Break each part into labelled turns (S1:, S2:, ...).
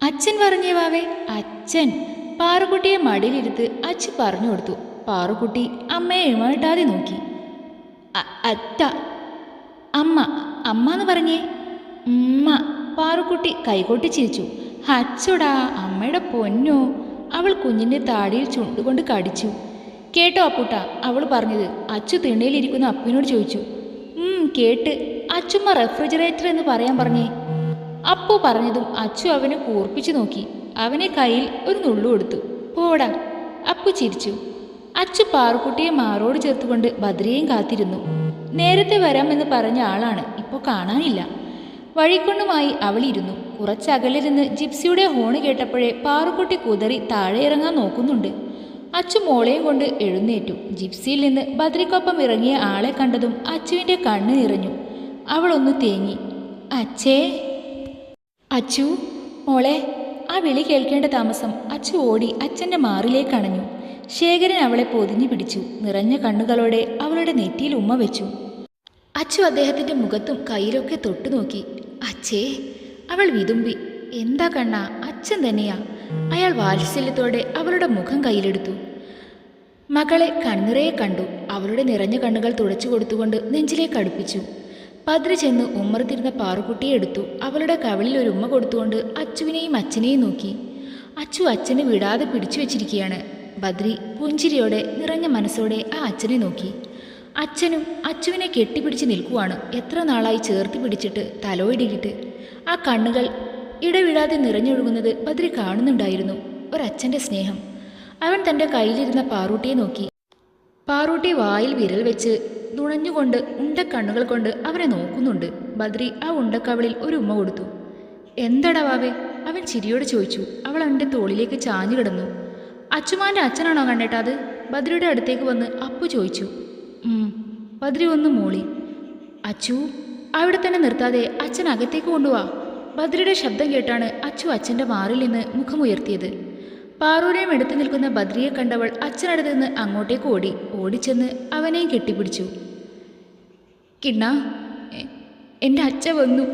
S1: അച്ഛൻ പറഞ്ഞേ വാവേ. അച്ഛൻ പാറുക്കുട്ടിയെ മടിയിലിരുത്ത് അച്ഛൻ പറഞ്ഞു കൊടുത്തു. പാറുക്കുട്ടി അമ്മയെ എഴുമാട്ടാതെ നോക്കി. അത്ത അമ്മ അമ്മ എന്ന് പറഞ്ഞേ. ഉമ്മ. പാറുക്കുട്ടി കൈകൊട്ടി ചിരിച്ചു. അച്ചുടാ അമ്മയുടെ പൊന്നോ. അവൾ കുഞ്ഞിൻ്റെ താടിയിൽ ചുണ്ടുകൊണ്ട് കടിച്ചു. കേട്ടോ അപ്പൂട്ട അവൾ പറഞ്ഞത്? അച്ചു തിണ്ണയിലിരിക്കുന്ന അപ്പുവിനോട് ചോദിച്ചു. കേട്ട്. അച്ചുമ്മ റെഫ്രിജറേറ്റർ എന്ന് പറയാൻ പറഞ്ഞേ. അപ്പു പറഞ്ഞതും അച്ചു അവനെ കൂർപ്പിച്ചു നോക്കി. അവനെ കയ്യിൽ ഒരു നുള്ളു കൊടുത്തു. പോടാ. അപ്പു ചിരിച്ചു. അച്ചു പാറുക്കുട്ടിയെ മാറോട് ചേർത്തുകൊണ്ട് ബദ്രിയെയും കാത്തിരുന്നു. നേരത്തെ വരാമെന്ന് പറഞ്ഞ ആളാണ്, ഇപ്പോൾ കാണാനില്ല. വഴിക്കൊണ്ടുമായി അവളിരുന്നു. കുറച്ചകലിൽ നിന്ന് ജിപ്സിയുടെ ഹോണ് കേട്ടപ്പോഴേ പാറുക്കുട്ടി കുതറി താഴെ ഇറങ്ങാൻ നോക്കുന്നുണ്ട്. അച്ചു മോളെയും കൊണ്ട് എഴുന്നേറ്റു. ജിപ്സിയിൽ നിന്ന് ബദ്രിക്കൊപ്പം ഇറങ്ങിയ ആളെ കണ്ടതും അച്ചുവിൻ്റെ കണ്ണ് നിറഞ്ഞു. അവളൊന്ന് തേങ്ങി. അച്ഛേ. അച്ചു മോളെ. ആ വിളി കേൾക്കേണ്ട താമസം അച്ചു ഓടി അച്ഛൻ്റെ മാറിലേക്ക് അണഞ്ഞു. ശേഖരൻ അവളെ പൊതിഞ്ഞു പിടിച്ചു. നിറഞ്ഞ കണ്ണുകളോടെ അവളുടെ നെറ്റിയിൽ ഉമ്മ വെച്ചു. അച്ചു അദ്ദേഹത്തിൻ്റെ മുഖത്തും കയ്യിലൊക്കെ തൊട്ടു നോക്കി. അച്ഛേ. അവൾ വിതുമ്പി. എന്താ കണ്ണാ, അച്ഛൻ തന്നെയാ. അയാൾ വാത്സല്യത്തോടെ അവളുടെ മുഖം കയ്യിലെടുത്തു. മകളെ കണ്ണിറയെ കണ്ടു. അവളുടെ നിറഞ്ഞ കണ്ണുകൾ തുടച്ചു കൊടുത്തുകൊണ്ട് നെഞ്ചിലേക്ക് അടുപ്പിച്ചു. ബദ്രി ചെന്ന് ഉമ്മറത്തിരുന്ന പാറുക്കുട്ടിയെ എടുത്തു. അവളുടെ കവിളിൽ ഒരു ഉമ്മ കൊടുത്തുകൊണ്ട് അച്ചുവിനെയും അച്ഛനെയും നോക്കി. അച്ചു അച്ഛനെ വിടാതെ പിടിച്ചു വെച്ചിരിക്കുകയാണ്. ബദ്രി പുഞ്ചിരിയോടെ നിറഞ്ഞ മനസ്സോടെ ആ അച്ഛനെ നോക്കി. അച്ഛനും അച്ചുവിനെ കെട്ടിപ്പിടിച്ച് നിൽക്കുവാണ്. എത്ര നാളായി ചേർത്ത് പിടിച്ചിട്ട് തലോയിടിയിട്ട്. ആ കണ്ണുകൾ ഇടവിടാതെ നിറഞ്ഞൊഴുകുന്നത് ബദ്രി കാണുന്നുണ്ടായിരുന്നു. ഒരച്ഛൻ്റെ സ്നേഹം. അവൻ തൻ്റെ കയ്യിലിരുന്ന പാറൂട്ടിയെ നോക്കി. പാറൂട്ടി വായിൽ വിരൽ വെച്ച് നുണഞ്ഞുകൊണ്ട് ഉണ്ടക്കണ്ണുകൾ കൊണ്ട് അവനെ നോക്കുന്നുണ്ട്. ബദ്രി ആ ഉണ്ടക്കവളിൽ ഒരു ഉമ്മ കൊടുത്തു. എന്തടാ വാവേ, അവൻ ചിരിയോട് ചോദിച്ചു. അവൾ അവൻ്റെ തോളിലേക്ക് ചാഞ്ഞു കിടന്നു. അച്ചുമാൻ്റെ അച്ഛനാണോ കണ്ടേട്ടാ അത്? ബദ്രിയുടെ അടുത്തേക്ക് വന്ന് അപ്പു ചോദിച്ചു. ബദ്രി ഒന്ന് മൂളി. അച്ചു. അവിടെ തന്നെ നിർത്താതെ അച്ഛൻ അകത്തേക്ക് കൊണ്ടുപോവാ. ബദ്രിയുടെ ശബ്ദം കേട്ടാണ് അച്ചു അച്ഛൻ്റെ മാറിൽ നിന്ന് മുഖമുയർത്തിയത്. പാറൂരെയും എടുത്തു നിൽക്കുന്ന ബദ്രിയെ കണ്ടവൾ അച്ഛനടുത്ത് നിന്ന് അങ്ങോട്ടേക്ക് ഓടി. ഓടിച്ചെന്ന് അവനെയും കെട്ടിപ്പിടിച്ചു. കിണ്ണ, എൻ്റെ അച്ഛ വന്നു,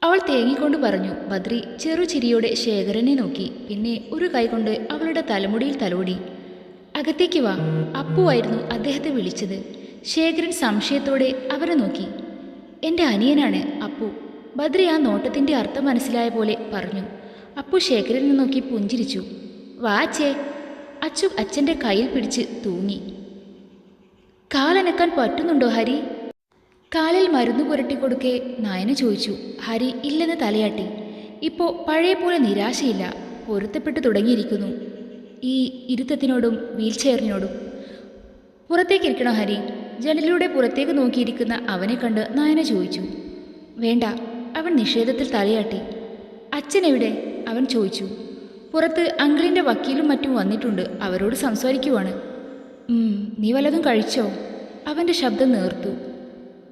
S1: അവൾ തേങ്ങിക്കൊണ്ട് പറഞ്ഞു. ബദ്രി ചെറുചിരിയോടെ ശേഖരനെ നോക്കി. പിന്നെ ഒരു കൈകൊണ്ട് അവളുടെ തലമുടിയിൽ തലോടി. അകത്തേക്ക് വാ. അപ്പുവായിരുന്നു അദ്ദേഹത്തെ വിളിച്ചത്. ശേഖരൻ സംശയത്തോടെ അവരെ നോക്കി. എൻ്റെ അനിയനാണ് അപ്പു. ബദ്രി ആ നോട്ടത്തിൻ്റെ അർത്ഥം മനസ്സിലായ പോലെ പറഞ്ഞു. അപ്പു ശേഖരനെ നോക്കി പുഞ്ചിരിച്ചു. വാ അച്ഛേ. അച്ചു അച്ഛൻ്റെ കയ്യിൽ പിടിച്ച് തൂങ്ങി. കാലനക്കാൻ പറ്റുന്നുണ്ടോ ഹരി? കാലിൽ മരുന്ന് പുരട്ടിക്കൊടുക്കെ നയന ചോദിച്ചു. ഹരി ഇല്ലെന്ന് തലയാട്ടി. ഇപ്പോൾ പഴയ പോലെ നിരാശയില്ല. പൊരുത്തപ്പെട്ടു തുടങ്ങിയിരിക്കുന്നു ഈ ഇരുത്തത്തിനോടും വീൽചെയറിനോടും. പുറത്തേക്കിരിക്കണോ ഹരി? ജനലിലൂടെ പുറത്തേക്ക് നോക്കിയിരിക്കുന്ന അവനെ കണ്ട് നയന ചോദിച്ചു. വേണ്ട. അവൻ നിഷേധത്തിൽ തലയാട്ടി. അച്ഛൻ എവിടെ? അവൻ ചോദിച്ചു. പുറത്ത് അങ്കിളിൻ്റെ വക്കീലും മറ്റും വന്നിട്ടുണ്ട്. അവരോട് സംസാരിക്കുവാണ്. നീ വല്ലതും കഴിച്ചോ? അവൻ്റെ ശബ്ദം നേർത്തു.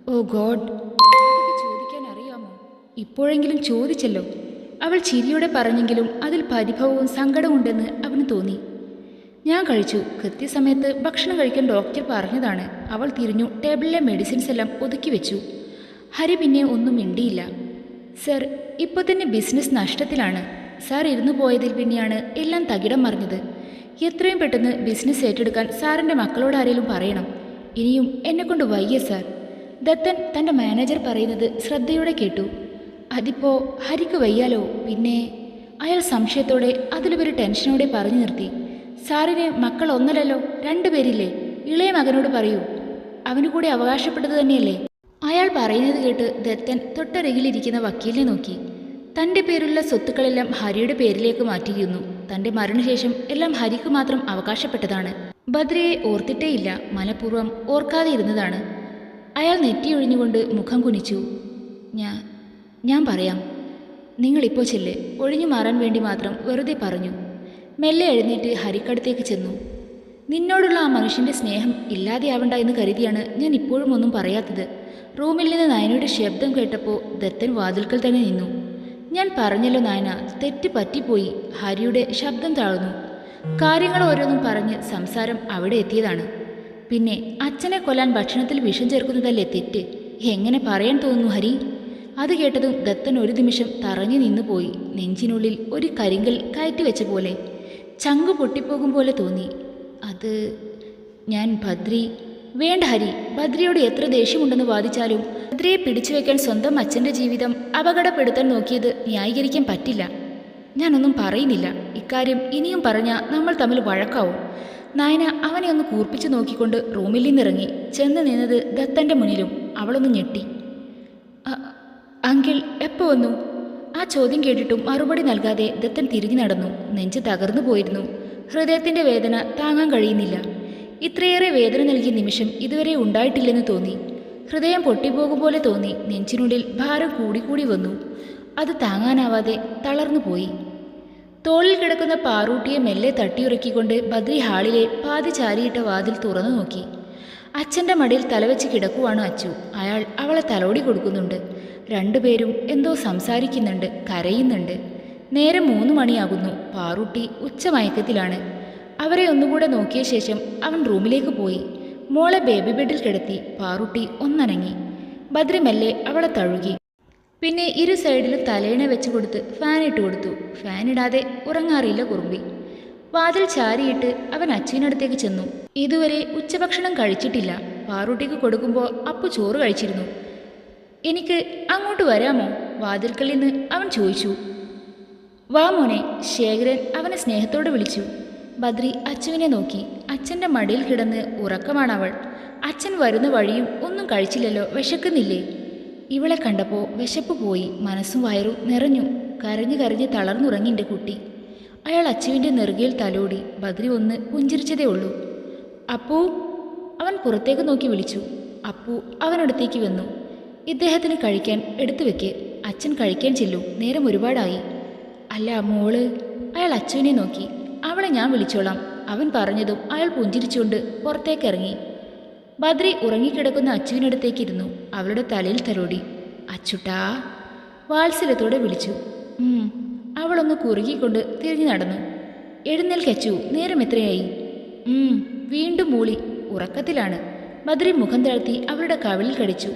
S1: ഓ ഗോഡ്, അതൊക്കെ ചോദിക്കാൻ അറിയാമോ? ഇപ്പോഴെങ്കിലും ചോദിച്ചല്ലോ. അവൾ ചിരിയോടെ പറഞ്ഞെങ്കിലും അതിൽ പരിഭവവും സങ്കടമുണ്ടെന്ന് അവന് തോന്നി. ഞാൻ കഴിച്ചു. കൃത്യസമയത്ത് ഭക്ഷണം കഴിക്കാൻ ഡോക്ടർ പറഞ്ഞതാണ്. അവൾ തിരിഞ്ഞു ടേബിളിലെ മെഡിസിൻസ് എല്ലാം ഒതുക്കി വെച്ചു. ഹരി പിന്നെ ഒന്നും മിണ്ടിയില്ല. സർ, ഇപ്പോൾ തന്നെ ബിസിനസ് നഷ്ടത്തിലാണ്. സാർ ഇരുന്നു പോയതിൽ പിന്നെയാണ് എല്ലാം തകിടം മറിഞ്ഞത്. എത്രയും പെട്ടെന്ന് ബിസിനസ് ഏറ്റെടുക്കാൻ സാറിൻ്റെ മക്കളോട് ആരെങ്കിലും പറയണം. ഇനിയും എന്നെക്കൊണ്ട് വയ്യ സാർ. ദത്തൻ തൻ്റെ മാനേജർ പറയുന്നത് ശ്രദ്ധയോടെ കേട്ടു. അതിപ്പോൾ ഹരിക്ക് വയ്യാലോ. പിന്നെ അയാൾ സംശയത്തോടെ അതിലുപരി ടെൻഷനോടെ പറഞ്ഞു നിർത്തി. സാറിന് മക്കൾ ഒന്നല്ലല്ലോ, 2 പേരില്ലേ? ഇളയ മകനോട് പറയൂ. അവന് കൂടി അവകാശപ്പെട്ടത് തന്നെയല്ലേ? അയാൾ പറയുന്നത് കേട്ട് ദത്തൻ തൊട്ടരികിലിരിക്കുന്ന വക്കീലിനെ നോക്കി. തൻ്റെ പേരുള്ള സ്വത്തുക്കളെല്ലാം ഹരിയുടെ പേരിലേക്ക് മാറ്റിയിരുന്നു. തൻ്റെ മരണശേഷം എല്ലാം ഹരിക്ക് മാത്രം അവകാശപ്പെട്ടതാണ്. ബദ്രിയെ ഓർത്തിട്ടേയില്ല. മനഃപൂർവ്വം ഓർക്കാതെ ഇരുന്നതാണ്. അയാൾ നെറ്റിയൊഴിഞ്ഞുകൊണ്ട് മുഖം കുനിച്ചു. ഞാൻ പറയാം. നിങ്ങളിപ്പോൾ ചെല്ല്. ഒഴിഞ്ഞു മാറാൻ വേണ്ടി മാത്രം വെറുതെ പറഞ്ഞു. മെല്ലെ എഴുന്നേറ്റ് ഹരിക്കടുത്തേക്ക് ചെന്നു. നിന്നോടുള്ള ആ മനുഷ്യൻ്റെ സ്നേഹം ഇല്ലാതെയാവണ്ട എന്ന് കരുതിയാണ് ഞാൻ ഇപ്പോഴും ഒന്നും പറയാത്തത്. റൂമിൽ നിന്ന് നയനയുടെ ശബ്ദം കേട്ടപ്പോൾ ദത്തൻ വാതിൽക്കൽ തന്നെ നിന്നു. ഞാൻ പറഞ്ഞല്ലോ നയന, തെറ്റ് പറ്റിപ്പോയി. ഹരിയുടെ ശബ്ദം താഴ്ന്നു. കാര്യങ്ങൾ ഓരോന്നും പറഞ്ഞ് സംസാരം അവിടെ എത്തിയതാണ്. പിന്നെ അച്ഛനെ കൊല്ലാൻ ഭക്ഷണത്തിൽ വിഷം ചേർക്കുന്നതല്ലേ തെറ്റ്? എങ്ങനെ പറയാൻ തോന്നുന്നു ഹരി? അത് കേട്ടതും ദത്തൻ ഒരു നിമിഷം തറഞ്ഞു നിന്നുപോയി. നെഞ്ചിനുള്ളിൽ ഒരു കരിങ്കൽ കയറ്റിവെച്ച പോലെ, ചങ്കു പൊട്ടിപ്പോകും പോലെ തോന്നി. അത് ഞാൻ ഭദ്രി. വേണ്ട ഹരി, ഭദ്രിയോട് എത്ര ദേഷ്യമുണ്ടെന്ന് വാദിച്ചാലും ഭദ്രിയെ പിടിച്ചു വെക്കാൻ സ്വന്തം അച്ഛൻ്റെ ജീവിതം അപകടപ്പെടുത്താൻ നോക്കിയത് ന്യായീകരിക്കാൻ പറ്റില്ല. ഞാനൊന്നും പറയുന്നില്ല. ഇക്കാര്യം ഇനിയും പറഞ്ഞാൽ നമ്മൾ തമ്മിൽ വഴക്കാവും. നയന അവനെ ഒന്ന് കൂർപ്പിച്ചു നോക്കിക്കൊണ്ട് റൂമിൽ നിന്നിറങ്ങി. ചെന്ന് നിന്നത് ദത്തൻ്റെ മുന്നിലും. അവളൊന്ന് ഞെട്ടി. അങ്കിൾ എപ്പോൾ വന്നു? ആ ചോദ്യം കേട്ടിട്ടും മറുപടി നൽകാതെ ദത്തൻ തിരിഞ്ഞു നടന്നു. നെഞ്ച് തകർന്നു പോയിരുന്നു. ഹൃദയത്തിൻ്റെ വേദന താങ്ങാൻ കഴിയുന്നില്ല. ഇത്രയേറെ വേദന നൽകിയ നിമിഷം ഇതുവരെ ഉണ്ടായിട്ടില്ലെന്ന് തോന്നി. ഹൃദയം പൊട്ടിപ്പോകും പോലെ തോന്നി. നെഞ്ചിനുള്ളിൽ ഭാരം കൂടിക്കൂടി വന്നു. അത് താങ്ങാനാവാതെ തളർന്നു പോയി. തോളിൽ കിടക്കുന്ന പാറൂട്ടിയെ മെല്ലെ തട്ടിയുറക്കിക്കൊണ്ട് ബദ്രി ഹാളിലെ പാതി ചാരിയിട്ട വാതിൽ തുറന്നു നോക്കി. അച്ഛൻ്റെ മടിയിൽ തലവെച്ച് കിടക്കുവാണ് അച്ചു. അയാൾ അവളെ തലോടി കൊടുക്കുന്നുണ്ട്. രണ്ടുപേരും എന്തോ സംസാരിക്കുന്നുണ്ട്, കരയുന്നുണ്ട്. നേരം 3 മണിയാകുന്നു. പാറൂട്ടി ഉച്ചമയക്കത്തിലാണ്. അവരെ ഒന്നുകൂടെ നോക്കിയ ശേഷം അവൻ റൂമിലേക്ക് പോയി. മോളെ ബേബി ബെഡിൽ കിടത്തി പാറൂട്ടി ഒന്നനങ്ങി. ബദ്രി മെല്ലെ അവളെ തഴുകി. പിന്നെ ഇരു സൈഡിലും തലയിണ വെച്ച് കൊടുത്ത് ഫാനിട്ട് കൊടുത്തു. ഫാനിടാതെ ഉറങ്ങാറില്ല കുറുമ്പി. വാതിൽ ചാരിയിട്ട് അവൻ അച്ചുവിനടുത്തേക്ക് ചെന്നു. ഇതുവരെ ഉച്ചഭക്ഷണം കഴിച്ചിട്ടില്ല. പാറൂട്ടിക്ക് കൊടുക്കുമ്പോൾ അപ്പു ചോറ് കഴിച്ചിരുന്നു. എനിക്ക് അങ്ങോട്ട് വരാമോ? വാതിൽക്കൽ നിന്ന് അവൻ ചോദിച്ചു. വാ മോനെ, ശേഖരൻ അവനെ സ്നേഹത്തോടെ വിളിച്ചു. ബദ്രി അച്ചുവിനെ നോക്കി. അച്ഛൻ്റെ മടിയിൽ കിടന്ന് ഉറക്കമാണവൾ. അച്ഛൻ വരുന്ന വഴിയും ഒന്നും കഴിച്ചില്ലല്ലോ, വിശക്കുന്നില്ലേ? ഇവളെ കണ്ടപ്പോൾ വിശപ്പ് പോയി. മനസ്സും വയറും നിറഞ്ഞു. കരഞ്ഞ് കരഞ്ഞ് തളർന്നുറങ്ങി എൻ്റെ കുട്ടി. അയാൾ അച്ചുവിൻ്റെ നെറുകയിൽ തലോടി. ബദ്രി ഒന്ന് പുഞ്ചിരിച്ചതേ ഉള്ളൂ. അപ്പൂ, അവൻ പുറത്തേക്ക് നോക്കി വിളിച്ചു. അപ്പു അവനടുത്തേക്ക് വന്നു. ഇദ്ദേഹത്തിന് കഴിക്കാൻ എടുത്തു വെക്ക്. അച്ഛൻ കഴിക്കാൻ ചെല്ലൂ, നേരം ഒരുപാടായി. അല്ല മോള്. അയാൾ അച്ചുവിനെ നോക്കി. അവളെ ഞാൻ വിളിച്ചോളാം. അവൻ പറഞ്ഞതും അയാൾ പുഞ്ചിരിച്ചുകൊണ്ട് പുറത്തേക്കിറങ്ങി. ബദ്രി ഉറങ്ങിക്കിടക്കുന്ന അച്ചുവിനടുത്തേക്കിരുന്നു. അവളുടെ തലയിൽ തലോടി. അച്ചുട്ടാ, വാത്സല്യത്തോടെ വിളിച്ചു. അവളൊന്ന് കുറുകിക്കൊണ്ട് തിരിഞ്ഞു നടന്നു. എഴുന്നേൽക്കച്ചു, നേരം എത്രയായി? വീണ്ടും മൂളി. ഉറക്കത്തിലാണ്. ബദ്രി മുഖം താഴ്ത്തി അവളുടെ കവിളിൽ കടിച്ചു.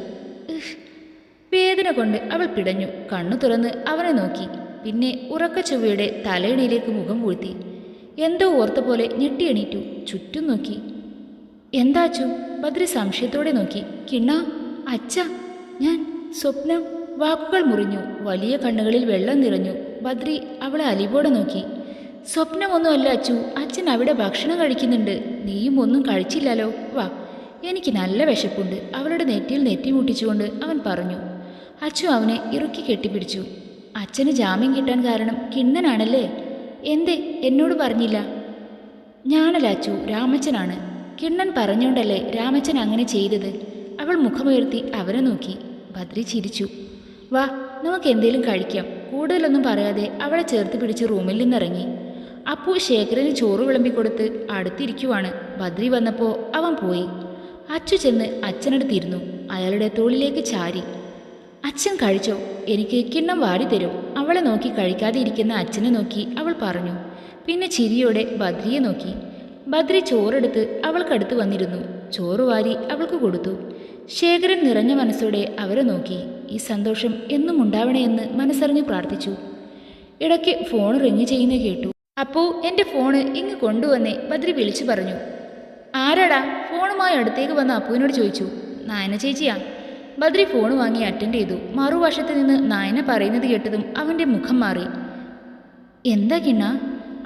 S1: വേദന കൊണ്ട് അവൾ പിടഞ്ഞു. കണ്ണു തുറന്ന് അവനെ നോക്കി. പിന്നെ ഉറക്കച്ചുവയുടെ തലയിണയിലേക്ക് മുഖം പൂഴ്ത്തി. എന്തോ ഓർത്ത പോലെ ഞെട്ടി എണീറ്റു. ചുറ്റും നോക്കി. എന്താച്ചു? ബദ്രി സംശയത്തോടെ നോക്കി. കിണ്ണ, അച്ഛ, ഞാൻ സ്വപ്നം. വാക്കുകൾ മുറിഞ്ഞു. വലിയ കണ്ണുകളിൽ വെള്ളം നിറഞ്ഞു. ബദ്രി അവളെ അലിവോടെ നോക്കി. സ്വപ്നമൊന്നുമല്ല അച്ചു, അച്ഛൻ അവിടെ ഭക്ഷണം കഴിക്കുന്നുണ്ട്. നീയും ഒന്നും കഴിച്ചില്ലല്ലോ. വാ, എനിക്ക് നല്ല വിശപ്പുണ്ട്. അവളുടെ നെറ്റിയിൽ നെറ്റി മുട്ടിച്ചുകൊണ്ട് അവൻ പറഞ്ഞു. അച്ചു അവനെ ഇറുക്കി കെട്ടിപ്പിടിച്ചു. അച്ഛന് ജാമ്യം കിട്ടാൻ കാരണം കിണ്ണനാണല്ലേ? എന്തേ എന്നോട് പറഞ്ഞില്ല? ഞാനല്ല അച്ചു, രാമച്ചനാണ്. കിണ്ണൻ പറഞ്ഞോണ്ടല്ലേ രാമച്ചൻ അങ്ങനെ ചെയ്തത്. അവൾ മുഖമുയർത്തി അവനെ നോക്കി. ബദ്രി ചിരിച്ചു. വാ, നമുക്ക് എന്തേലും കഴിക്കാം. കൂടുതലൊന്നും പറയാതെ അവളെ ചേർത്ത് പിടിച്ച് റൂമിൽ നിന്നിറങ്ങി. അപ്പു ശേഖരന് ചോറ് വിളമ്പിക്കൊടുത്ത് അടുത്തിരിക്കുവാണ്. ബദ്രി വന്നപ്പോൾ അവൻ പോയി. അച്ചു ചെന്ന് അച്ഛനടുത്തിരുന്നു. അയാളുടെ തോളിലേക്ക് ചാരി. അച്ഛൻ കഴിച്ചോ? എനിക്ക് കിണ്ണം വാരിത്തരും. അവളെ നോക്കി കഴിക്കാതെ ഇരിക്കുന്ന അച്ഛനെ നോക്കി അവൾ പറഞ്ഞു. പിന്നെ ചിരിയോടെ ബദ്രിയെ നോക്കി. ബദ്രി ചോറെടുത്ത് അവൾക്കടുത്ത് വന്നിരുന്നു. ചോറ് വാരി അവൾക്ക് കൊടുത്തു. ശേഖരൻ നിറഞ്ഞ മനസ്സോടെ അവരെ നോക്കി. ഈ സന്തോഷം എന്നും ഉണ്ടാവണേ എന്ന് മനസ്സറിഞ്ഞ് പ്രാർത്ഥിച്ചു. ഇടയ്ക്ക് ഫോൺ റിങ് ചെയ്യുന്ന കേട്ടു. അപ്പോ എൻ്റെ ഫോണ് ഇങ്ങ് കൊണ്ടുവന്നേ, ബദ്രി വിളിച്ചു പറഞ്ഞു. ആരാടാ? ഫോണുമായി അടുത്തേക്ക് വന്ന അപ്പുവിനോട് ചോദിച്ചു. നായന ചേച്ചിയാ. ബദ്രി ഫോൺ വാങ്ങി അറ്റൻഡ് ചെയ്തു. മറുവശത്ത് നിന്ന് നായന പറയുന്നത് കേട്ടതും അവൻ്റെ മുഖം മാറി. എന്താ കിണ്ണ?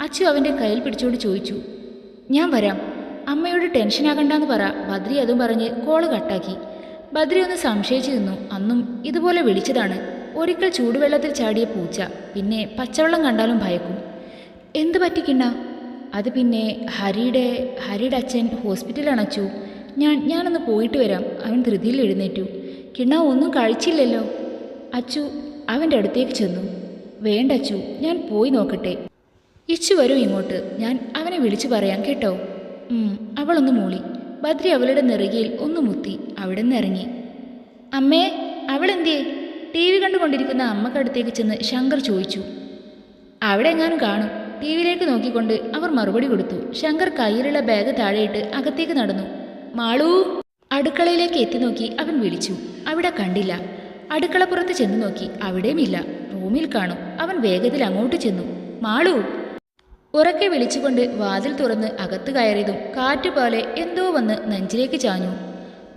S1: അച്ചു അവൻ്റെ കയ്യിൽ പിടിച്ചോണ്ട് ചോദിച്ചു. ഞാൻ വരാം, അമ്മയോട് ടെൻഷനാകണ്ടെന്ന് പറ. ബദ്രി അതും പറഞ്ഞ് കോള് കട്ടാക്കി. ബദ്രി ഒന്ന് സംശയിച്ചു നിന്നു. അന്നും ഇതുപോലെ വിളിച്ചതാണ്. ഒരിക്കൽ ചൂടുവെള്ളത്തിൽ ചാടിയ പൂച്ച. പിന്നെ പച്ചവെള്ളം കണ്ടാലും ഭയക്കും. എന്ത് പറ്റിക്കിണ്ണ? അത് പിന്നെ ഹരിയുടെ അച്ഛൻ ഹോസ്പിറ്റലാണ് അച്ചു. ഞാനൊന്ന് പോയിട്ട് വരാം. അവൻ ധൃതിയിൽ എഴുന്നേറ്റു. കിണ്ണ ഒന്നും കഴിച്ചില്ലല്ലോ? അച്ചു അവൻ്റെ അടുത്തേക്ക് ചെന്നു. വേണ്ട അച്ചു, ഞാൻ പോയി നോക്കട്ടെ. ഇച്ചു വരും ഇങ്ങോട്ട്, ഞാൻ അവനെ വിളിച്ചു പറയാം കേട്ടോ. അവളൊന്ന് മൂളി. ബദ്രി അവളുടെ നെറുകയിൽ ഒന്ന് മുത്തി. അവിടെ നിന്ന് ഇറങ്ങി. അമ്മേ, അവളെന്തേ? ടി വി കണ്ടുകൊണ്ടിരിക്കുന്ന അമ്മക്കടുത്തേക്ക് ചെന്ന് ശങ്കർ ചോദിച്ചു. അവിടെ എങ്ങാനും കാണും. ടി വിയിലേക്ക് നോക്കിക്കൊണ്ട് അവർ മറുപടി കൊടുത്തു. ശങ്കർ കയ്യിലുള്ള ബാഗ് താഴെയിട്ട് അകത്തേക്ക് നടന്നു. മാളൂ! അടുക്കളയിലേക്ക് എത്തി നോക്കി അവൻ വിളിച്ചു. അവിടെ കണ്ടില്ല. അടുക്കളപ്പുറത്ത് ചെന്ന് നോക്കി, അവിടെയുമില്ല. റൂമിൽ കാണും. അവൻ വേഗത്തിൽ അങ്ങോട്ട് ചെന്നു. മാളു ഉറക്കെ വിളിച്ചുകൊണ്ട് വാതിൽ തുറന്ന് അകത്ത് കയറിയതും കാറ്റുപോലെ എന്തോ വന്ന് നെഞ്ചിലേക്ക് ചാഞ്ഞു.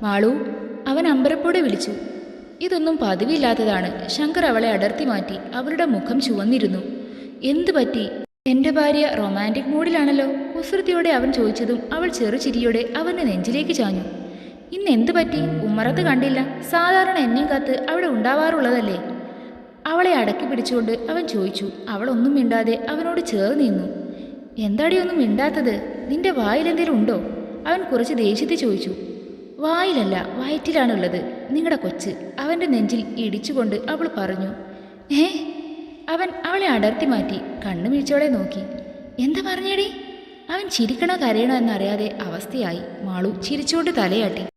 S1: മാളു, അവൻ അമ്പരപ്പോടെ വിളിച്ചു. ഇതൊന്നും പതിവില്ലാത്തതാണ്. ശങ്കർ അവളെ അടർത്തി മാറ്റി. അവളുടെ മുഖം ചുവന്നിരുന്നു. എന്തു പറ്റി? എൻ്റെ ഭാര്യ റൊമാൻറ്റിക് മൂഡിലാണല്ലോ. കുസൃതിയോടെ അവൻ ചോദിച്ചതും അവൾ ചെറുചിരിയോടെ അവൻ്റെ നെഞ്ചിലേക്ക് ചാഞ്ഞു. ഇന്ന് എന്തു പറ്റി? ഉമ്മറത്ത് കണ്ടില്ല. സാധാരണ എന്നെയും കാത്ത് അവിടെ ഉണ്ടാവാറുള്ളതല്ലേ? അവളെ അടക്കി പിടിച്ചുകൊണ്ട് അവൻ ചോദിച്ചു. അവളൊന്നും മിണ്ടാതെ അവനോട് ചേർന്ന് നിന്നു. എന്താടി ഒന്നും മിണ്ടാത്തത്? നിന്റെ വായിലെന്തേലും ഉണ്ടോ? അവൻ കുറച്ച് ദേഷ്യത്തിൽ ചോദിച്ചു. വായിലല്ല, വയറ്റിലാണുള്ളത്. നിങ്ങളുടെ കൊച്ച്. അവൻ്റെ നെഞ്ചിൽ ഇടിച്ചുകൊണ്ട് അവൾ പറഞ്ഞു. അവൻ അവളെ അടർത്തി മാറ്റി കണ്ണു മിഴിച്ചവളെ നോക്കി. എന്താ പറഞ്ഞേടി? അവൻ ചിരിക്കണോ കരയണോ എന്നറിയാതെ അവസ്ഥയായി. മാളു ചിരിച്ചുകൊണ്ട് തലയാട്ടി.